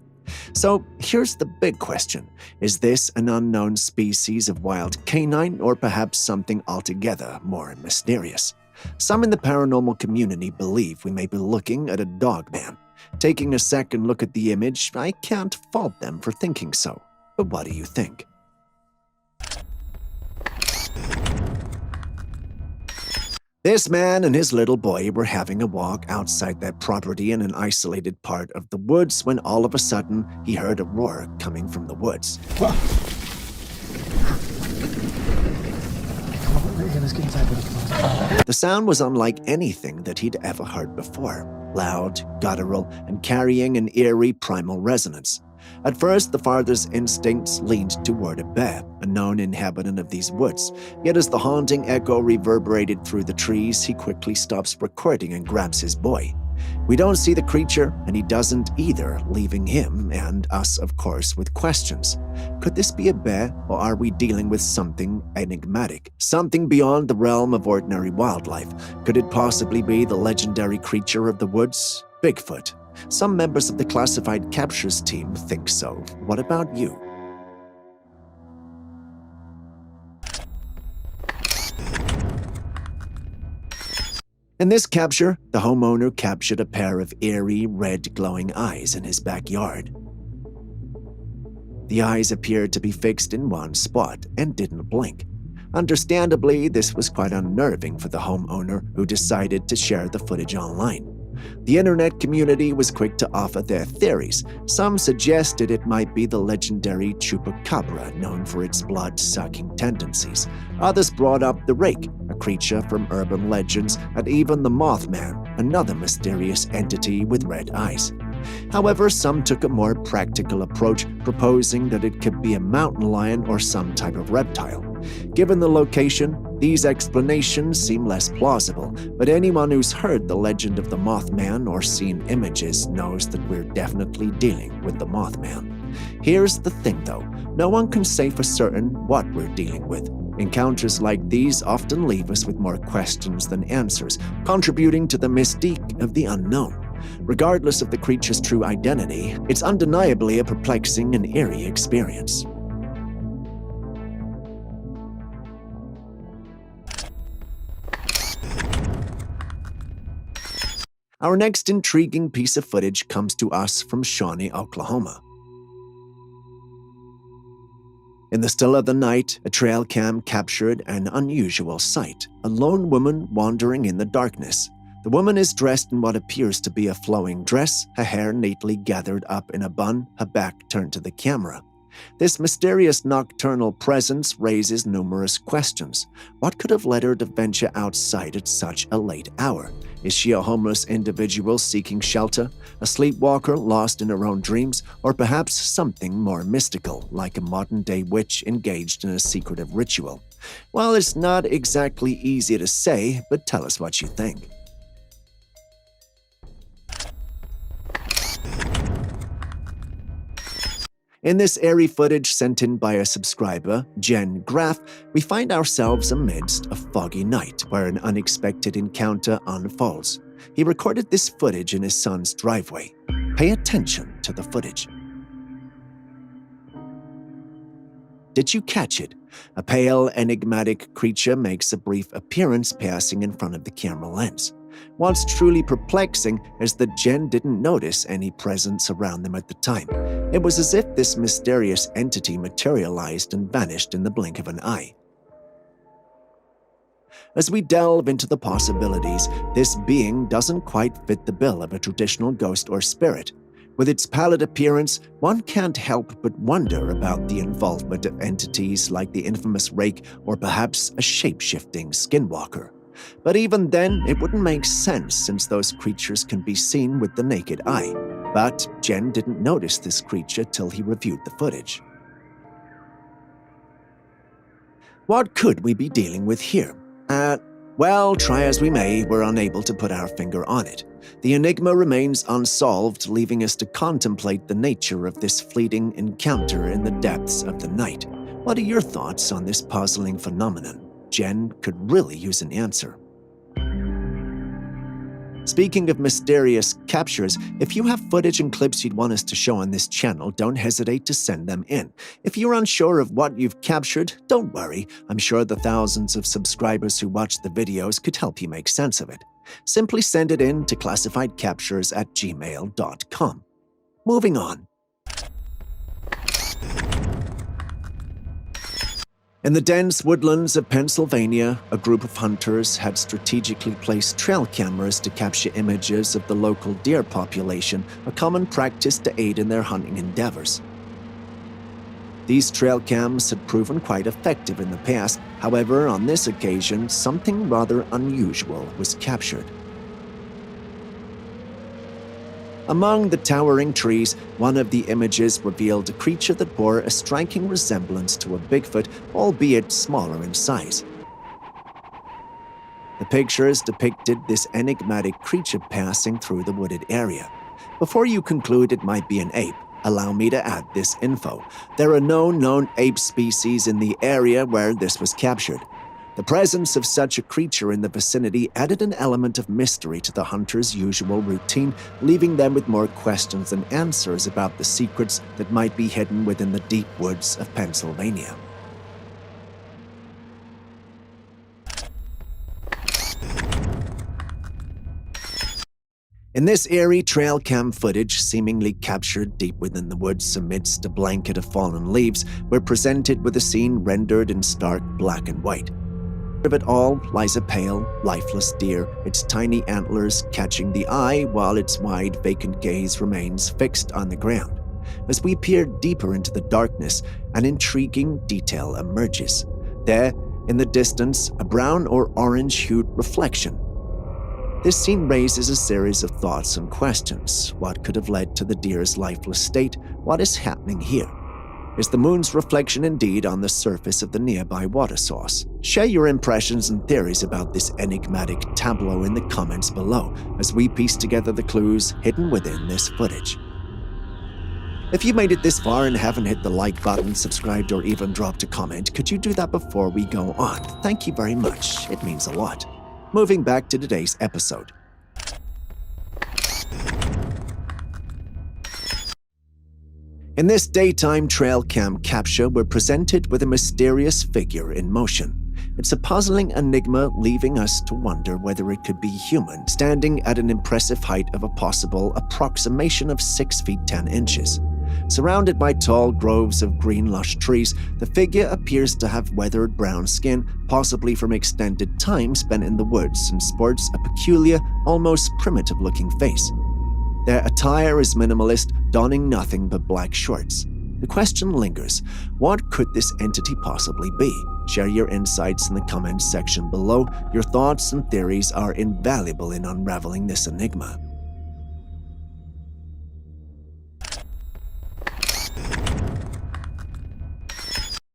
So here's the big question. Is this an unknown species of wild canine, or perhaps something altogether more mysterious? Some in the paranormal community believe we may be looking at a Dogman. Taking a second look at the image, I can't fault them for thinking so. But what do you think? This man and his little boy were having a walk outside their property in an isolated part of the woods when all of a sudden he heard a roar coming from the woods. The sound was unlike anything that he'd ever heard before, loud, guttural, and carrying an eerie primal resonance. At first, the father's instincts leaned toward a bear, a known inhabitant of these woods. Yet as the haunting echo reverberated through the trees, he quickly stops recording and grabs his boy. We don't see the creature, and he doesn't either, leaving him, and us of course, with questions. Could this be a bear, or are we dealing with something enigmatic? Something beyond the realm of ordinary wildlife? Could it possibly be the legendary creature of the woods? Bigfoot. Some members of the Classified Captures team think so. What about you? In this capture, the homeowner captured a pair of eerie, red glowing eyes in his backyard. The eyes appeared to be fixed in one spot and didn't blink. Understandably, this was quite unnerving for the homeowner, who decided to share the footage online. The internet community was quick to offer their theories. Some suggested it might be the legendary chupacabra, known for its blood-sucking tendencies. Others brought up the rake, a creature from urban legends, and even the Mothman, another mysterious entity with red eyes. However, some took a more practical approach, proposing that it could be a mountain lion or some type of reptile. Given the location, these explanations seem less plausible, but anyone who's heard the legend of the Mothman or seen images knows that we're definitely dealing with the Mothman. Here's the thing though, no one can say for certain what we're dealing with. Encounters like these often leave us with more questions than answers, contributing to the mystique of the unknown. Regardless of the creature's true identity, it's undeniably a perplexing and eerie experience. Our next intriguing piece of footage comes to us from Shawnee, Oklahoma. In the still of the night, a trail cam captured an unusual sight, a lone woman wandering in the darkness. The woman is dressed in what appears to be a flowing dress, her hair neatly gathered up in a bun, her back turned to the camera. This mysterious nocturnal presence raises numerous questions. What could have led her to venture outside at such a late hour? Is she a homeless individual seeking shelter, a sleepwalker lost in her own dreams, or perhaps something more mystical, like a modern-day witch engaged in a secretive ritual? Well, it's not exactly easy to say, but tell us what you think. In this airy footage sent in by a subscriber, Jen Graff, we find ourselves amidst a foggy night where an unexpected encounter unfolds. He recorded this footage in his son's driveway. Pay attention to the footage. Did you catch it? A pale, enigmatic creature makes a brief appearance passing in front of the camera lens. What's truly perplexing is that Jen didn't notice any presence around them at the time. It was as if this mysterious entity materialized and vanished in the blink of an eye. As we delve into the possibilities, this being doesn't quite fit the bill of a traditional ghost or spirit. With its pallid appearance, one can't help but wonder about the involvement of entities like the infamous rake or perhaps a shape-shifting skinwalker. But even then, it wouldn't make sense since those creatures can be seen with the naked eye. But Jen didn't notice this creature till he reviewed the footage. What could we be dealing with here? Well, try as we may, we're unable to put our finger on it. The enigma remains unsolved, leaving us to contemplate the nature of this fleeting encounter in the depths of the night. What are your thoughts on this puzzling phenomenon? Jen could really use an answer. Speaking of mysterious captures, if you have footage and clips you'd want us to show on this channel, don't hesitate to send them in. If you're unsure of what you've captured, don't worry. I'm sure the thousands of subscribers who watch the videos could help you make sense of it. Simply send it in to classifiedcaptures@gmail.com. Moving on. In the dense woodlands of Pennsylvania, a group of hunters had strategically placed trail cameras to capture images of the local deer population, a common practice to aid in their hunting endeavors. These trail cams had proven quite effective in the past. However, on this occasion, something rather unusual was captured. Among the towering trees, one of the images revealed a creature that bore a striking resemblance to a Bigfoot, albeit smaller in size. The pictures depicted this enigmatic creature passing through the wooded area. Before you conclude it might be an ape, allow me to add this info. There are no known ape species in the area where this was captured. The presence of such a creature in the vicinity added an element of mystery to the hunters' usual routine, leaving them with more questions than answers about the secrets that might be hidden within the deep woods of Pennsylvania. In this eerie trail cam footage, seemingly captured deep within the woods amidst a blanket of fallen leaves, we're presented with a scene rendered in stark black and white. Of it all lies a pale, lifeless deer, its tiny antlers catching the eye while its wide, vacant gaze remains fixed on the ground. As we peer deeper into the darkness, an intriguing detail emerges. There, in the distance, a brown or orange-hued reflection. This scene raises a series of thoughts and questions. What could have led to the deer's lifeless state? What is happening here? Is the moon's reflection indeed on the surface of the nearby water source? Share your impressions and theories about this enigmatic tableau in the comments below as we piece together the clues hidden within this footage. If you made it this far and haven't hit the like button, subscribed, or even dropped a comment, could you do that before we go on? Thank you very much. It means a lot. Moving back to today's episode. In this daytime trail cam capture, we're presented with a mysterious figure in motion. It's a puzzling enigma, leaving us to wonder whether it could be human, standing at an impressive height of a possible approximation of 6 feet 10 inches. Surrounded by tall groves of green lush trees, the figure appears to have weathered brown skin, possibly from extended time spent in the woods, and sports a peculiar, almost primitive-looking face. Their attire is minimalist, donning nothing but black shorts. The question lingers, what could this entity possibly be? Share your insights in the comments section below. Your thoughts and theories are invaluable in unraveling this enigma.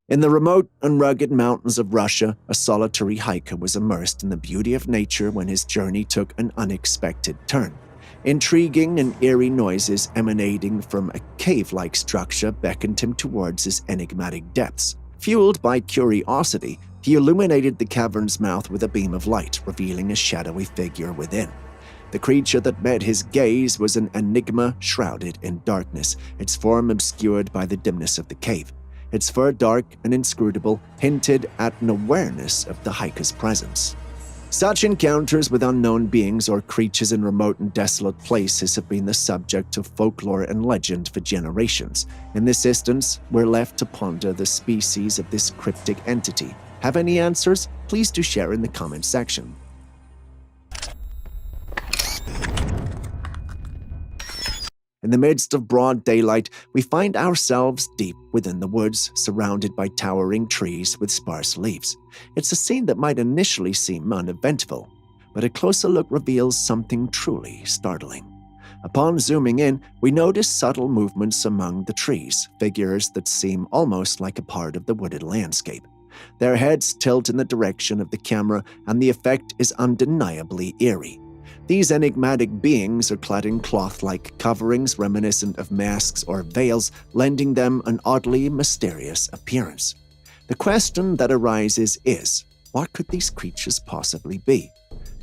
In the remote and rugged mountains of Russia, a solitary hiker was immersed in the beauty of nature when his journey took an unexpected turn. Intriguing and eerie noises emanating from a cave-like structure beckoned him towards its enigmatic depths. Fueled by curiosity, he illuminated the cavern's mouth with a beam of light, revealing a shadowy figure within. The creature that met his gaze was an enigma shrouded in darkness, its form obscured by the dimness of the cave. Its fur dark and inscrutable hinted at an awareness of the hiker's presence. Such encounters with unknown beings or creatures in remote and desolate places have been the subject of folklore and legend for generations. In this instance, we're left to ponder the species of this cryptic entity. Have any answers? Please do share in the comment section. In the midst of broad daylight, we find ourselves deep within the woods, surrounded by towering trees with sparse leaves. It's a scene that might initially seem uneventful, but a closer look reveals something truly startling. Upon zooming in, we notice subtle movements among the trees, figures that seem almost like a part of the wooded landscape. Their heads tilt in the direction of the camera, and the effect is undeniably eerie. These enigmatic beings are clad in cloth-like coverings reminiscent of masks or veils, lending them an oddly mysterious appearance. The question that arises is, what could these creatures possibly be?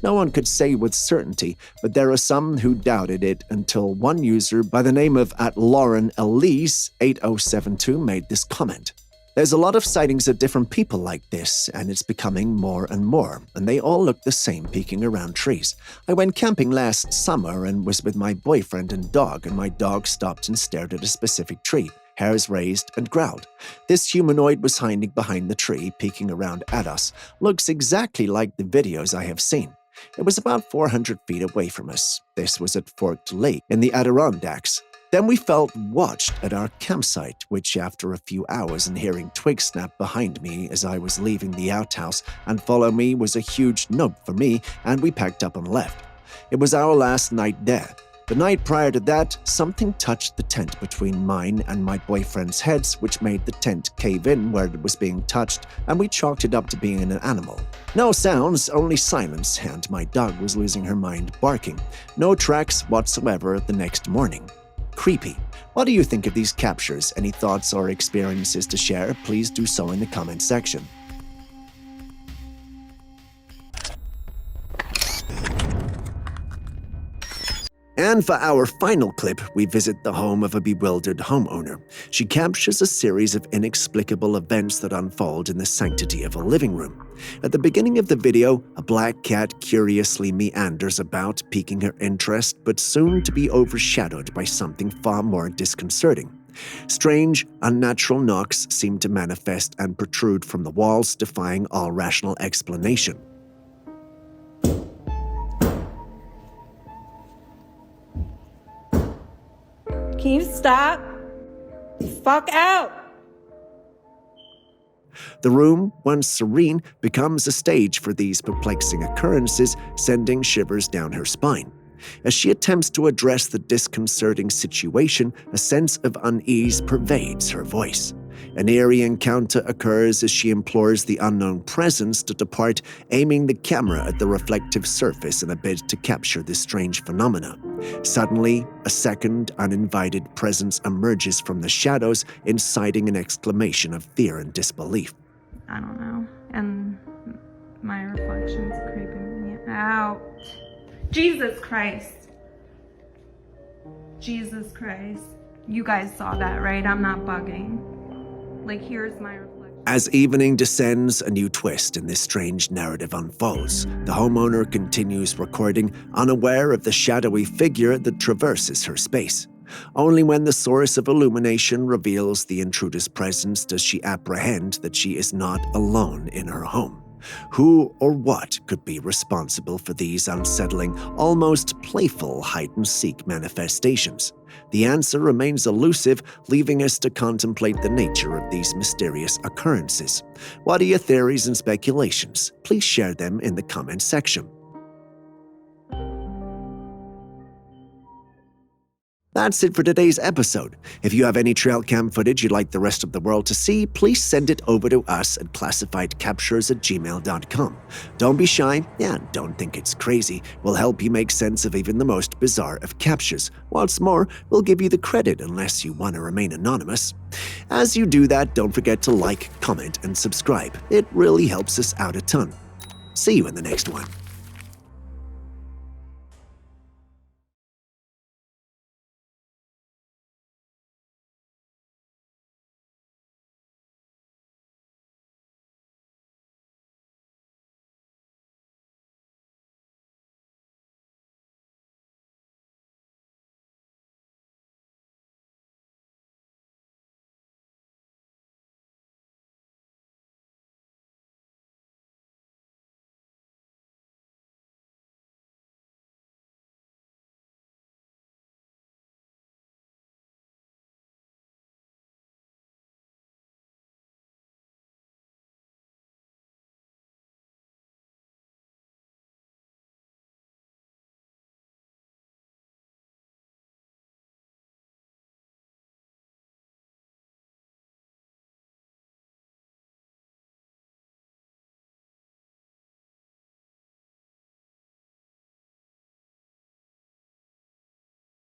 No one could say with certainty, but there are some who doubted it until one user by the name of @LaurenElise8072 made this comment. There's a lot of sightings of different people like this, and it's becoming more and more, and they all look the same peeking around trees. I went camping last summer and was with my boyfriend and dog, and my dog stopped and stared at a specific tree, hairs raised, and growled. This humanoid was hiding behind the tree, peeking around at us. Looks exactly like the videos I have seen. It was about 400 feet away from us. This was at Forked Lake in the Adirondacks. Then we felt watched at our campsite, which after a few hours and hearing twigs snap behind me as I was leaving the outhouse and follow me was a huge nope for me, and we packed up and left. It was our last night there. The night prior to that, something touched the tent between mine and my boyfriend's heads, which made the tent cave in where it was being touched, and we chalked it up to being an animal. No sounds, only silence, and my dog was losing her mind barking. No tracks whatsoever the next morning. Creepy. What do you think of these captures? Any thoughts or experiences to share? Please do so in the comment section. And for our final clip, we visit the home of a bewildered homeowner. She captures a series of inexplicable events that unfold in the sanctity of a living room. At the beginning of the video, a black cat curiously meanders about, piquing her interest, but soon to be overshadowed by something far more disconcerting. Strange, unnatural knocks seem to manifest and protrude from the walls, defying all rational explanation. Can you stop? Fuck out! The room, once serene, becomes a stage for these perplexing occurrences, sending shivers down her spine. As she attempts to address the disconcerting situation, a sense of unease pervades her voice. An eerie encounter occurs as she implores the unknown presence to depart, aiming the camera at the reflective surface in a bid to capture this strange phenomena. Suddenly, a second, uninvited presence emerges from the shadows, inciting an exclamation of fear and disbelief. I don't know. And my reflection's creeping me out. Jesus Christ. Jesus Christ. You guys saw that, right? I'm not bugging. Like, here's my reflection. As evening descends, a new twist in this strange narrative unfolds. The homeowner continues recording, unaware of the shadowy figure that traverses her space. Only when the source of illumination reveals the intruder's presence does she apprehend that she is not alone in her home. Who or what could be responsible for these unsettling, almost playful hide-and-seek manifestations? The answer remains elusive, leaving us to contemplate the nature of these mysterious occurrences. What are your theories and speculations? Please share them in the comments section. That's it for today's episode. If you have any trail cam footage you'd like the rest of the world to see, please send it over to us at classifiedcaptures@gmail.com. Don't be shy, and don't think it's crazy. We'll help you make sense of even the most bizarre of captures. What's more, we'll give you the credit unless you want to remain anonymous. As you do that, don't forget to like, comment, and subscribe. It really helps us out a ton. See you in the next one.